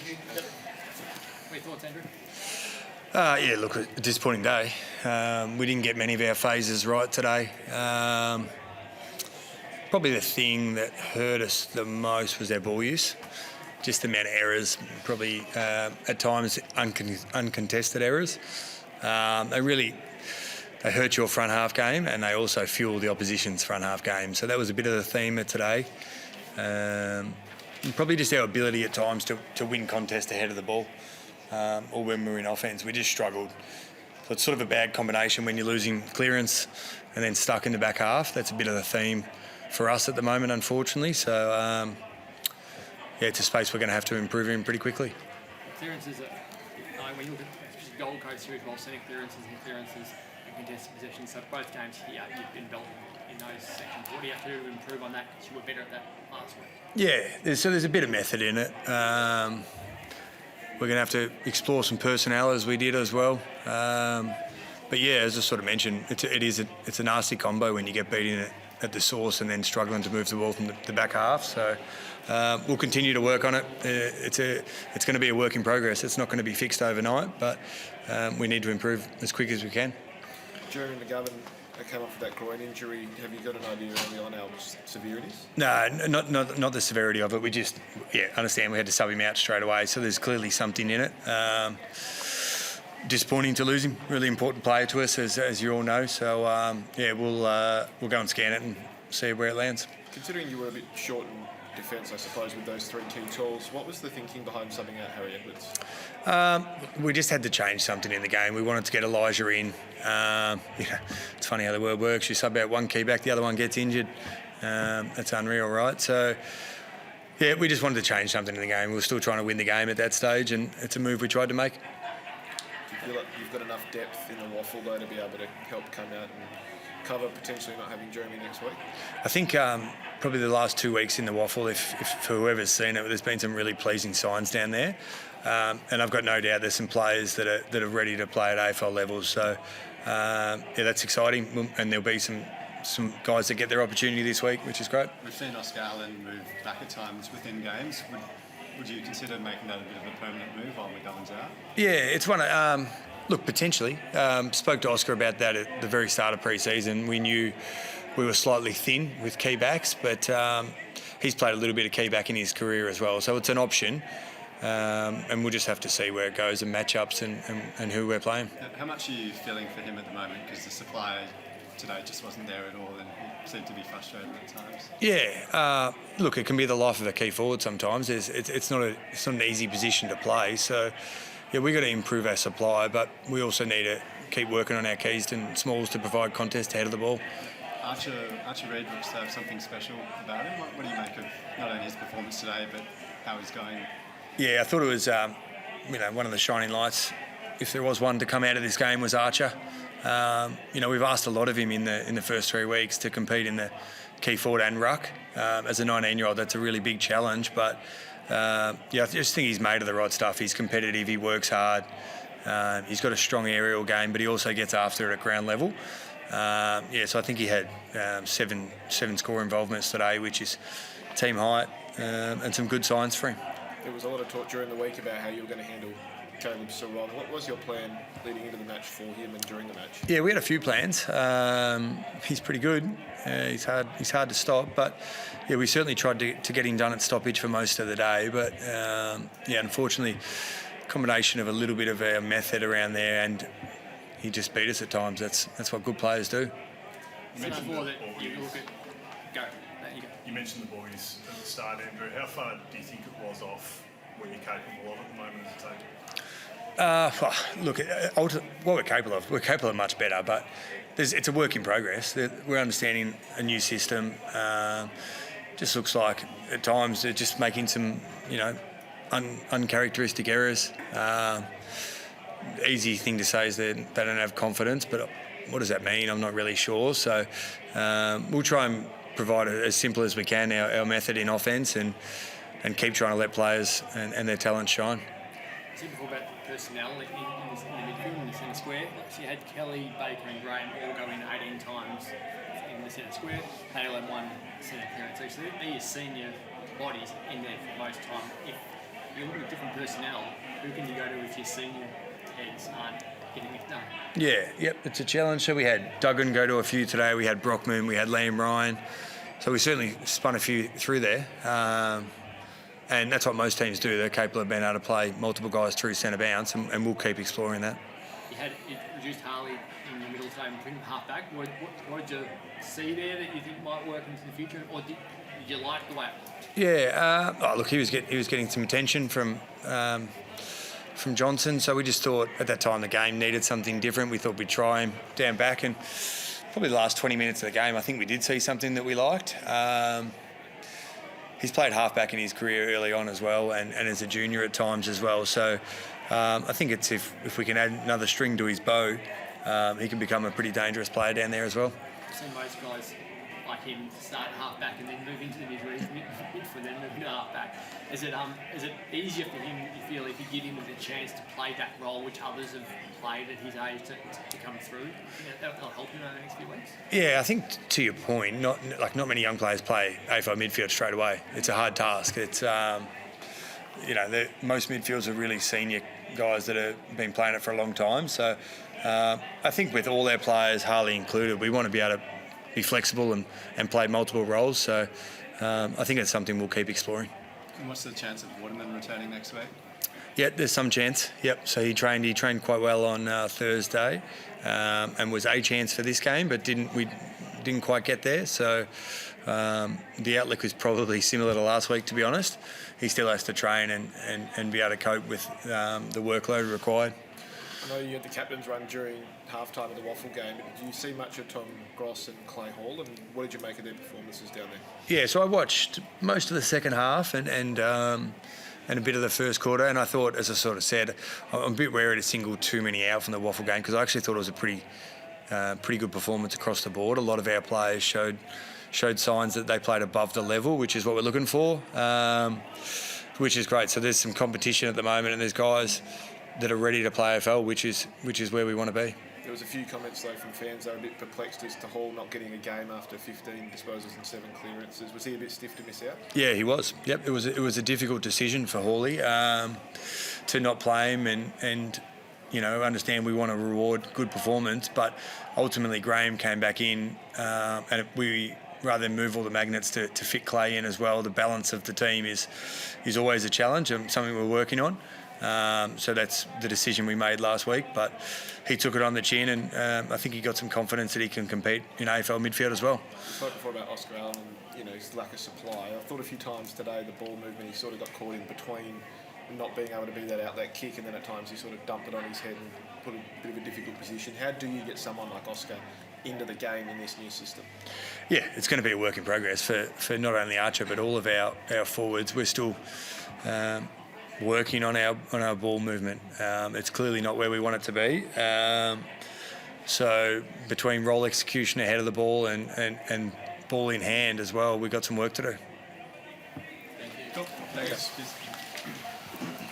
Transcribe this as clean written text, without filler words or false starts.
What are your thoughts, Andrew? Yeah, look, a disappointing day. We didn't get many of our phases right today. Probably the thing that hurt us the most was our ball use. Just the amount of errors, probably at times uncontested errors. They hurt your front half game, and they also fuel the opposition's front half game. So that was a bit of the theme of today. And probably just our ability at times to win contests ahead of the ball, or when we're in offence, we just struggled. So it's sort of a bad combination when you're losing clearance and then stuck in the back half. That's a bit of the theme for us at the moment, unfortunately. So it's a space we're going to have to improve in pretty quickly. Clearances, when you look at Gold Coast here as well, setting clearances and contested possessions. So both games here, you've been built in those sections. What do you have to do to improve on that? Because you were better at that last week. Yeah, there's a bit of method in it. We're going to have to explore some personnel as we did as well. But yeah, as I sort of mentioned, it's a nasty combo when you get beaten at the source and then struggling to move the ball from the back half. So we'll continue to work on it. It's going to be a work in progress. It's not going to be fixed overnight, but we need to improve as quick as we can. Jeremy McGovern came off with that groin injury. Have you got an idea early on how severe it is? No, not the severity of it. We just understand we had to sub him out straight away. So there's clearly something in it. Disappointing to lose him. Really important player to us, as you all know. So we'll go and scan it and see where it lands. Considering you were a bit short in defence, I suppose, with those three key tools, what was the thinking behind subbing out Harry Edwards? We just had to change something in the game. We wanted to get Elijah in. It's funny how the world works. You sub out one key back, the other one gets injured. That's unreal, right? So, yeah, we just wanted to change something in the game. We were still trying to win the game at that stage, and it's a move we tried to make. Do you feel like you've got enough depth in the WAFL, though, to be able to help come out and cover potentially not having Jeremy next week? I think probably the last 2 weeks in the WAFL, if for whoever's seen it, there's been some really pleasing signs down there. And I've got no doubt there's some players that are ready to play at AFL levels. So, that's exciting. And there'll be some guys that get their opportunity this week, which is great. We've seen Oscar Allen move back at times within games. Would you consider making that a bit of a permanent move while McGovern's out? Yeah, it's one of... Look, potentially. Spoke to Oscar about that at the very start of pre-season. We knew we were slightly thin with key backs, but he's played a little bit of key back in his career as well. So it's an option, and we'll just have to see where it goes and matchups and who we're playing. How much are you feeling for him at the moment? Because the supply today just wasn't there at all and he seemed to be frustrated at times. Yeah, look, it can be the life of a key forward sometimes. It's not an easy position to play, so... Yeah, we've got to improve our supply, but we also need to keep working on our keys and smalls to provide contest ahead of the ball. Archer Reid looks to have something special about him. What do you make of not only his performance today, but how he's going? Yeah, I thought it was one of the shining lights, if there was one to come out of this game, was Archer. We've asked a lot of him in the first 3 weeks to compete in the key forward and ruck. As a 19-year-old, that's a really big challenge, but... I just think he's made of the right stuff. He's competitive, he works hard, he's got a strong aerial game, but he also gets after it at ground level. So I think he had seven score involvements today, which is team height, and some good signs for him. There was a lot of talk during the week about how you were going to handle Caleb Sarong. What was your plan leading into the match for him and during the match? Yeah, we had a few plans. He's pretty good. He's hard to stop, but yeah, we certainly tried to get him done at stoppage for most of the day. But unfortunately, combination of a little bit of our method around there, and he just beat us at times. That's what good players do. You mentioned the You mentioned the boys at the start, Andrew. How far do you think it was off what you're capable of at the moment as a team? Look, what we're capable of much better, but it's a work in progress. We're understanding a new system. Just looks like at times they're just making some, uncharacteristic errors. Easy thing to say is that they don't have confidence, but what does that mean? I'm not really sure. So we'll try and provide it as simple as we can, our method in offence, and keep trying to let players and their talent shine. You before about personnel in the midfield, in the centre square. So you had Kelly, Baker and Graham all go in 18 times in the centre square. They all had one centre appearance each. So they're your senior bodies in there for most time. If you look at different personnel, who can you go to if your senior heads aren't getting it done? Yeah, yep, it's a challenge. So we had Duggan go to a few today. We had Brockman, we had Liam Ryan. So we certainly spun a few through there. And that's what most teams do. They're capable of being able to play multiple guys through centre bounce, and we'll keep exploring that. You reduced Harley in the middle today and put him half back. What did you see there that you think might work into the future, or did you like the way it looked? Yeah, look, he was getting some attention from Johnson, so we just thought at that time the game needed something different. We thought we'd try him down back, and probably the last 20 minutes of the game, I think we did see something that we liked. He's played halfback in his career early on as well, and as a junior at times as well. So I think it's if we can add another string to his bow, he can become a pretty dangerous player down there as well. I've seen most guys like him start half-back and then move into the midfield and then move into half-back. Is it easier for him, you feel, if you give him the chance to play that role which others have played at his age to come through? That'll help him over the next few weeks? Yeah, I think to your point, not many young players play AFL midfield straight away. It's a hard task. It's most midfields are really senior guys that have been playing it for a long time. So I think with all our players, Harley included, we want to be able to be flexible and play multiple roles. So I think it's something we'll keep exploring. And what's the chance of Waterman returning next week? Yeah, there's some chance. Yep. So he trained quite well on Thursday, and was a chance for this game, but we didn't quite get there. So the outlook is probably similar to last week, to be honest. He still has to train and be able to cope with the workload required. I know you had the captain's run during half-time of the WAFL game, but did you see much of Tom Gross and Clay Hall, and what did you make of their performances down there? Yeah, so I watched most of the second half and a bit of the first quarter, and I thought, as I sort of said, I'm a bit wary to single too many out from the WAFL game, because I actually thought it was a pretty good performance across the board. A lot of our players showed signs that they played above the level, which is what we're looking for, which is great. So there's some competition at the moment, and there's guys that are ready to play AFL, which is where we want to be. There was a few comments though from fans that were a bit perplexed as to Hall not getting a game after 15 disposals and 7 clearances. Was he a bit stiff to miss out? Yeah, he was. Yep, it was a difficult decision for Hawley to not play him, and understand we want to reward good performance, but ultimately Graham came back in, and we, rather than move all the magnets to fit Clay in as well, the balance of the team is always a challenge and something we're working on. So that's the decision we made last week, but he took it on the chin, and I think he got some confidence that he can compete in AFL midfield as well. You spoke before about Oscar Allen and his lack of supply. I thought a few times today the ball movement, he sort of got caught in between not being able to be that outlet kick, and then at times he sort of dumped it on his head and put a bit of a difficult position. How do you get someone like Oscar into the game in this new system? Yeah, it's going to be a work in progress for not only Archer but all of our forwards. We're still working on our ball movement. It's clearly not where we want it to be. So between role execution ahead of the ball and ball in hand as well, we've got some work to do. Cool. Thanks.